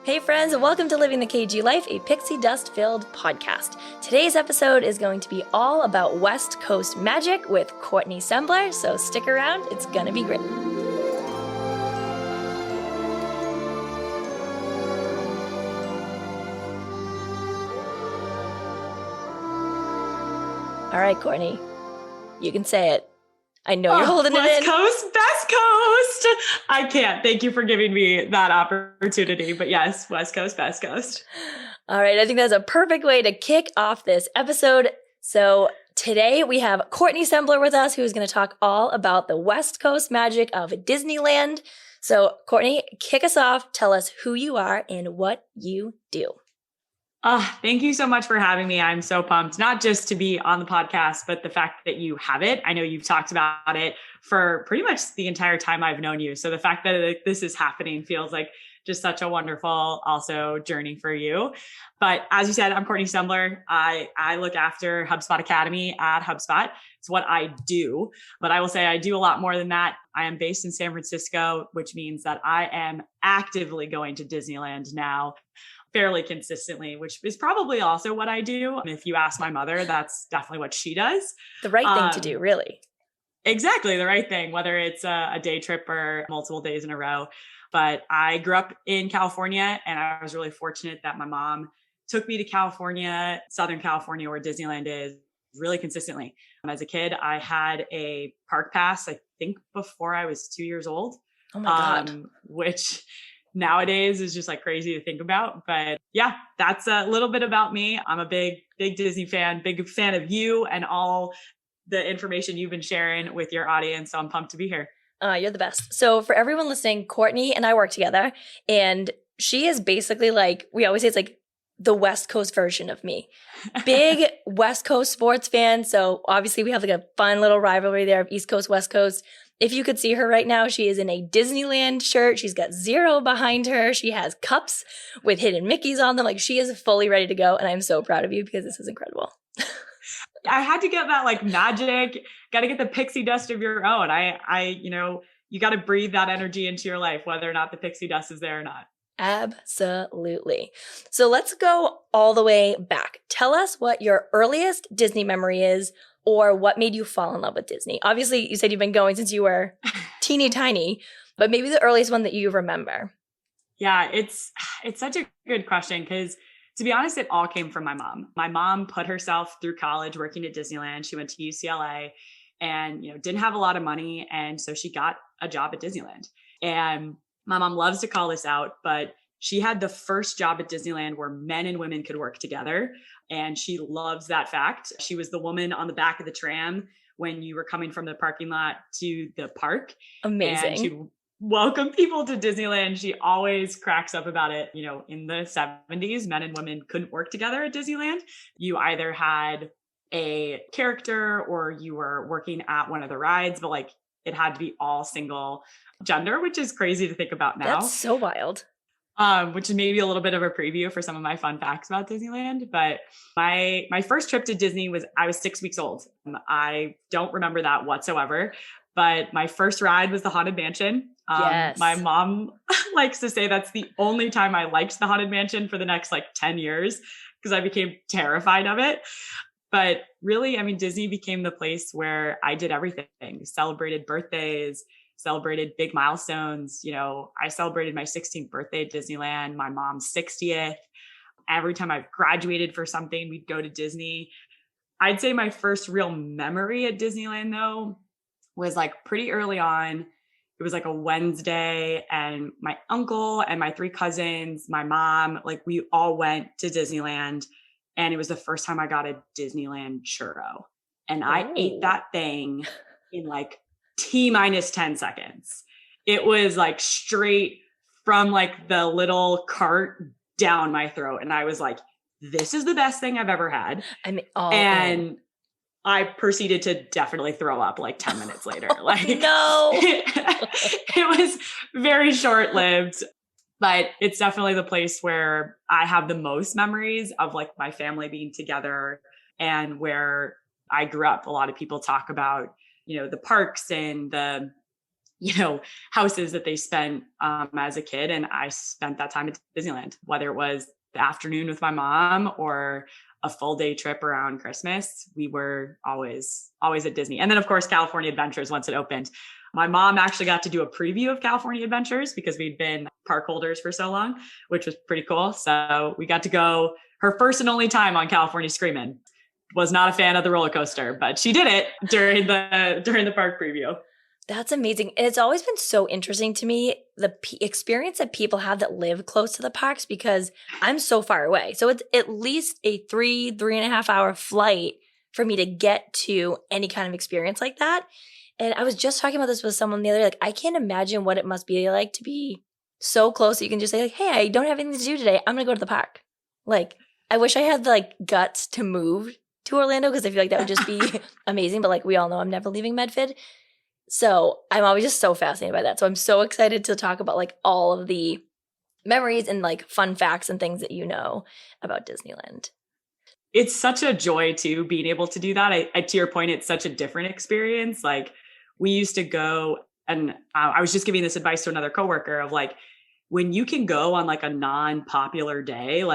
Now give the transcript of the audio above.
Hey friends, welcome to Living the KG Life, a pixie dust-filled podcast. Today's episode is going to be all about West Coast magic with Courtney Sembler, so stick around, it's gonna be great. All right, Courtney, you can say it. I know you're holding it in. West Coast, best coast. I can't. Thank you for giving me that opportunity. But yes, West Coast, best coast. All right. I think that's a perfect way to kick off this episode. So today we have Courtney Sembler with us, who's going to talk all about the West Coast magic of Disneyland. So Courtney, kick us off. Tell us who you are and what you do. Thank you so much for having me. I'm so pumped, not just to be on the podcast, but the fact that you have it. I know you've talked about it for pretty much the entire time I've known you. So the fact that this is happening feels like just such a wonderful also journey for you. But as you said, I'm Courtney Sembler. I look after HubSpot Academy at HubSpot. It's what I do, but I will say I do a lot more than that. I am based in San Francisco, which means that I am actively going to Disneyland now fairly consistently, which is probably also what I do. If you ask my mother, that's definitely what she does. The right thing to do, really. Exactly. The right thing, whether it's a day trip or multiple days in a row. But I grew up in California, and I was really fortunate that my mom took me to California, Southern California, where Disneyland is, really consistently. As a kid, I had a park pass, I think before I was 2 years old. Oh my God. Which nowadays is just like crazy to think about. But yeah, that's a little bit about me. I'm a big Disney fan, big fan of you and all the information you've been sharing with your audience. So I'm pumped to be here. You're the best. So for everyone listening, Courtney and I work together, and she is basically like, we always say it's like the West Coast version of me. Big West Coast sports fan. So obviously we have like a fun little rivalry there of East Coast, West Coast. If you could see her right now, she is in a Disneyland shirt. She's got zero behind her. She has cups with hidden Mickeys on them. Like, she is fully ready to go. And I'm so proud of you because this is incredible. I had to get that like magic, got to get the pixie dust of your own. You got to breathe that energy into your life, whether or not the pixie dust is there or not. Absolutely. So let's go all the way back. Tell us what your earliest Disney memory is, or what made you fall in love with Disney. Obviously, you said you've been going since you were teeny tiny, but maybe the earliest one that you remember. Yeah, it's such a good question because, to be honest, it all came from my mom. My mom put herself through college working at Disneyland. She went to UCLA and, didn't have a lot of money. And so she got a job at Disneyland. And my mom loves to call this out, but she had the first job at Disneyland where men and women could work together. And she loves that fact. She was the woman on the back of the tram when you were coming from the parking lot to the park. Amazing. And she'd welcome people to Disneyland. She always cracks up about it. In the 70s, men and women couldn't work together at Disneyland. You either had a character or you were working at one of the rides, but like it had to be all single gender, which is crazy to think about now. That's so wild. Which is maybe a little bit of a preview for some of my fun facts about Disneyland. But my first trip to Disney I was 6 weeks old. I don't remember that whatsoever. But my first ride was the Haunted Mansion. Yes. My mom likes to say that's the only time I liked the Haunted Mansion for the next 10 years because I became terrified of it. But really, Disney became the place where I did everything. Celebrated birthdays, celebrated big milestones. I celebrated my 16th birthday at Disneyland, my mom's 60th. Every time I've graduated for something, we'd go to Disney. I'd say my first real memory at Disneyland, though, was pretty early on. It was a Wednesday, and my uncle and my 3 cousins, my mom, we all went to Disneyland. And it was the first time I got a Disneyland churro. And I ate that thing in T-minus 10 seconds. It was straight from the little cart down my throat. And I was like, this is the best thing I've ever had. And I proceeded to definitely throw up 10 minutes later. No. It was very short-lived, but it's definitely the place where I have the most memories of my family being together and where I grew up. A lot of people talk about, the parks and the houses that they spent as a kid. And I spent that time at Disneyland, whether it was the afternoon with my mom or a full day trip around Christmas. We were always at Disney. And then of course, California Adventures, once it opened. My mom actually got to do a preview of California Adventures because we'd been park holders for so long, which was pretty cool. So we got to go her first and only time on California Screamin'. Was not a fan of the roller coaster, but she did it during the park preview. That's amazing. And it's always been so interesting to me, the experience that people have that live close to the parks, because I'm so far away. So it's at least a 3.5 hour flight for me to get to any kind of experience like that. And I was just talking about this with someone the other day. Like, I can't imagine what it must be like to be so close that you can just say, like, hey, I don't have anything to do today. I'm going to go to the park. Like, I wish I had the guts to move to Orlando because I feel like that would just be amazing. But we all know I'm never leaving Medford. So I'm always just so fascinated by that. So I'm so excited to talk about all of the memories and fun facts and things that you know about Disneyland. It's such a joy too, being able to do that. To your point, it's such a different experience. We used to go, and I was just giving this advice to another coworker of when you can go on a non-popular day,